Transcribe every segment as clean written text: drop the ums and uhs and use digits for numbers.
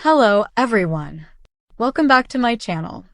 Hello, everyone. Welcome back to my channel.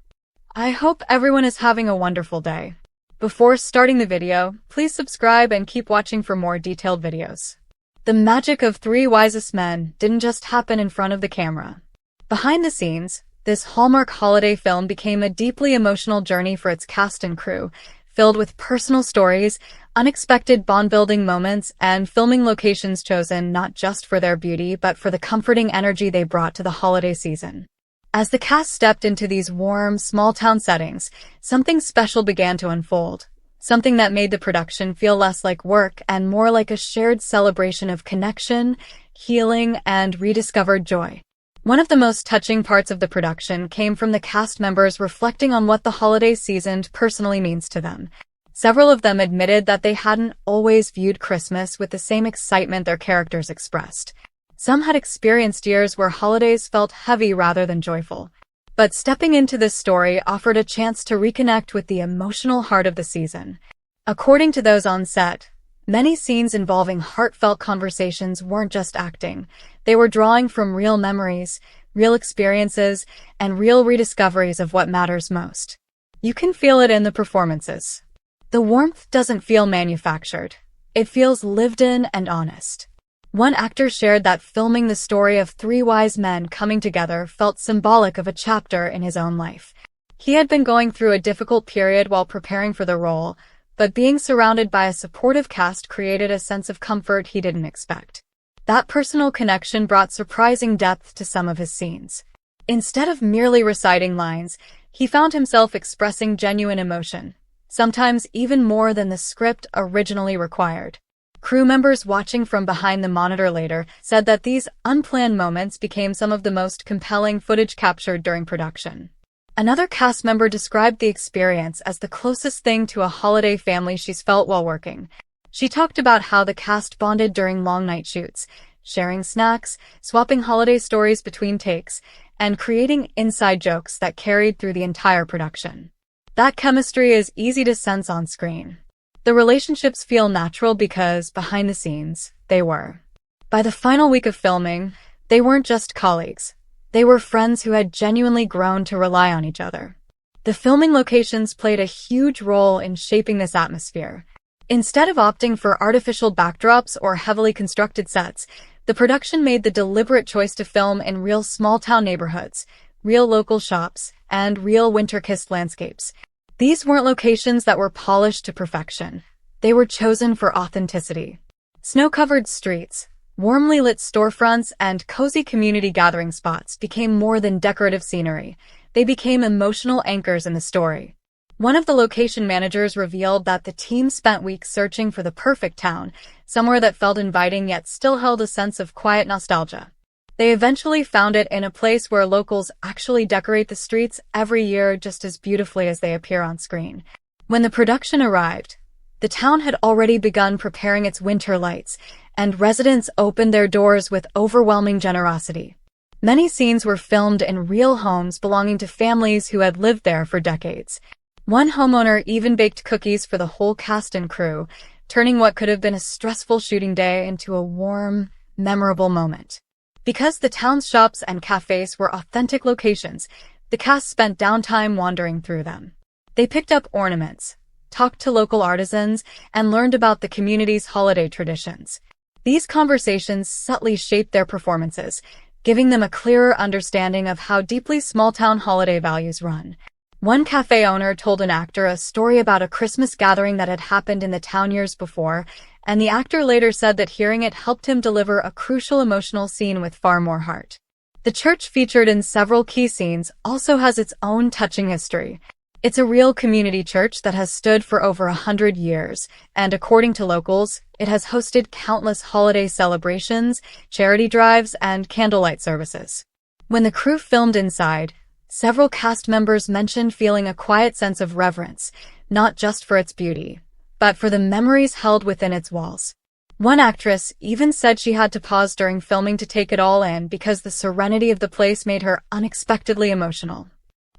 I hope everyone is having a wonderful day. Before starting the video, please subscribe and keep watching for more detailed videos. The magic of Three Wisest Men didn't just happen in front of the camera. Behind the scenes, this Hallmark holiday film became a deeply emotional journey for its cast and crew, filled with personal stories, unexpected bond-building moments, and filming locations chosen not just for their beauty but for the comforting energy they brought to the holiday season. As the cast stepped into these warm, small-town settings, something special began to unfold. Something that made the production feel less like work and more like a shared celebration of connection, healing, and rediscovered joy. One of the most touching parts of the production came from the cast members reflecting on what the holiday season personally means to them. Several of them admitted that they hadn't always viewed Christmas with the same excitement their characters expressed. Some had experienced years where holidays felt heavy rather than joyful. But stepping into this story offered a chance to reconnect with the emotional heart of the season. According to those on set, many scenes involving heartfelt conversations weren't just acting. They were drawing from real memories, real experiences, and real rediscoveries of what matters most. You can feel it in the performances. The warmth doesn't feel manufactured. It feels lived in and honest. One actor shared that filming the story of three wise men coming together felt symbolic of a chapter in his own life. He had been going through a difficult period while preparing for the role, but being surrounded by a supportive cast created a sense of comfort he didn't expect. That personal connection brought surprising depth to some of his scenes. Instead of merely reciting lines, he found himself expressing genuine emotion, sometimes even more than the script originally required. Crew members watching from behind the monitor later said that these unplanned moments became some of the most compelling footage captured during production. Another cast member described the experience as the closest thing to a holiday family she's felt while working. She talked about how the cast bonded during long night shoots, sharing snacks, swapping holiday stories between takes, and creating inside jokes that carried through the entire production. That chemistry is easy to sense on screen. The relationships feel natural because, behind the scenes, they were. By the final week of filming, they weren't just colleagues. They were friends who had genuinely grown to rely on each other. The filming locations played a huge role in shaping this atmosphere. Instead of opting for artificial backdrops or heavily constructed sets, the production made the deliberate choice to film in real small-town neighborhoods, real local shops, and real winter-kissed landscapes. These weren't locations that were polished to perfection. They were chosen for authenticity. Snow-covered streets, warmly lit storefronts, and cozy community gathering spots became more than decorative scenery. They became emotional anchors in the story. One of the location managers revealed that the team spent weeks searching for the perfect town, somewhere that felt inviting yet still held a sense of quiet nostalgia. They eventually found it in a place where locals actually decorate the streets every year just as beautifully as they appear on screen. When the production arrived, the town had already begun preparing its winter lights, and residents opened their doors with overwhelming generosity. Many scenes were filmed in real homes belonging to families who had lived there for decades. One homeowner even baked cookies for the whole cast and crew, turning what could have been a stressful shooting day into a warm, memorable moment. Because the town's shops and cafes were authentic locations, the cast spent downtime wandering through them. They picked up ornaments, talked to local artisans, and learned about the community's holiday traditions. These conversations subtly shaped their performances, giving them a clearer understanding of how deeply small-town holiday values run. One cafe owner told an actor a story about a Christmas gathering that had happened in the town years before, and the actor later said that hearing it helped him deliver a crucial emotional scene with far more heart. The church featured in several key scenes also has its own touching history. It's a real community church that has stood for over 100 years, and according to locals, it has hosted countless holiday celebrations, charity drives, and candlelight services. When the crew filmed inside, several cast members mentioned feeling a quiet sense of reverence, not just for its beauty, but for the memories held within its walls. One actress even said she had to pause during filming to take it all in because the serenity of the place made her unexpectedly emotional.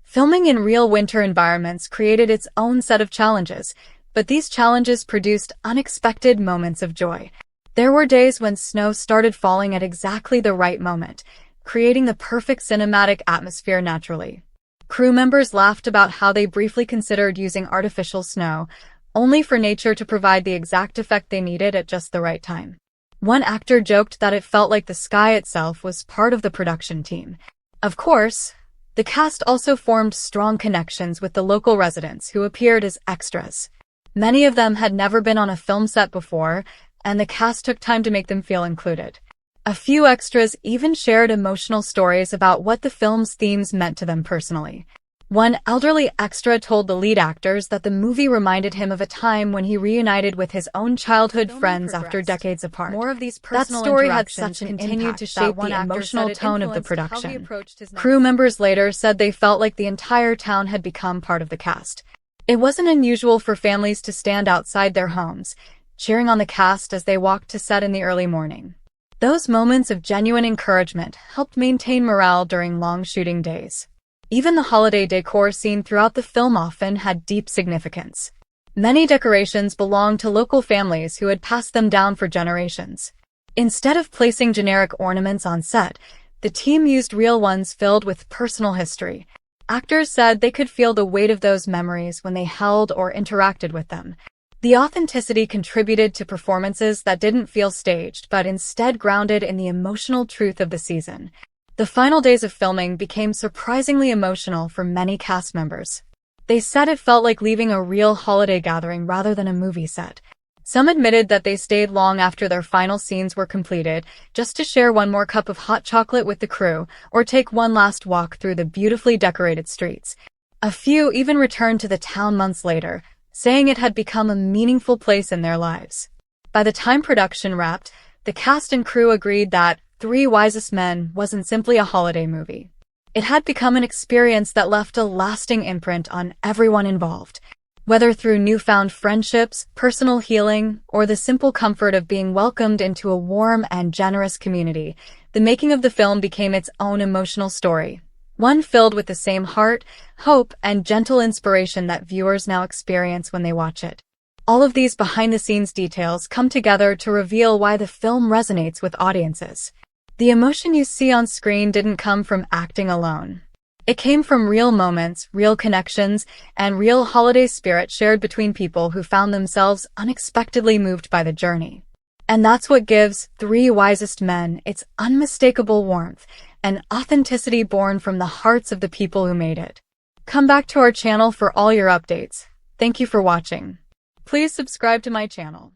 Filming in real winter environments created its own set of challenges, but these challenges produced unexpected moments of joy. There were days when snow started falling at exactly the right moment, creating the perfect cinematic atmosphere naturally. Crew members laughed about how they briefly considered using artificial snow, only for nature to provide the exact effect they needed at just the right time. One actor joked that it felt like the sky itself was part of the production team. Of course, the cast also formed strong connections with the local residents who appeared as extras. Many of them had never been on a film set before, and the cast took time to make them feel included. A few extras even shared emotional stories about what the film's themes meant to them personally. One elderly extra told the lead actors that the movie reminded him of a time when he reunited with his own childhood friends after decades apart. More of these personal that story had interactions such an continued impact to shape the emotional tone of the production. Crew Crew members later said they felt like the entire town had become part of the cast. It wasn't unusual for families to stand outside their homes, cheering on the cast as they walked to set in the early morning. Those moments of genuine encouragement helped maintain morale during long shooting days. Even the holiday decor seen throughout the film often had deep significance. Many decorations belonged to local families who had passed them down for generations. Instead of placing generic ornaments on set, the team used real ones filled with personal history. Actors said they could feel the weight of those memories when they held or interacted with them. The authenticity contributed to performances that didn't feel staged but instead grounded in the emotional truth of the season. The final days of filming became surprisingly emotional for many cast members. They said it felt like leaving a real holiday gathering rather than a movie set. Some admitted that they stayed long after their final scenes were completed, just to share one more cup of hot chocolate with the crew or take one last walk through the beautifully decorated streets. A few even returned to the town months later, saying it had become a meaningful place in their lives. By the time production wrapped, the cast and crew agreed that Three Wisest Men wasn't simply a holiday movie. It had become an experience that left a lasting imprint on everyone involved. Whether through newfound friendships, personal healing, or the simple comfort of being welcomed into a warm and generous community, the making of the film became its own emotional story. One filled with the same heart, hope, and gentle inspiration that viewers now experience when they watch it. All of these behind-the-scenes details come together to reveal why the film resonates with audiences. The emotion you see on screen didn't come from acting alone. It came from real moments, real connections, and real holiday spirit shared between people who found themselves unexpectedly moved by the journey. And that's what gives Three Wisest Men its unmistakable warmth and authenticity born from the hearts of the people who made it. Come back to our channel for all your updates. Thank you for watching. Please subscribe to my channel.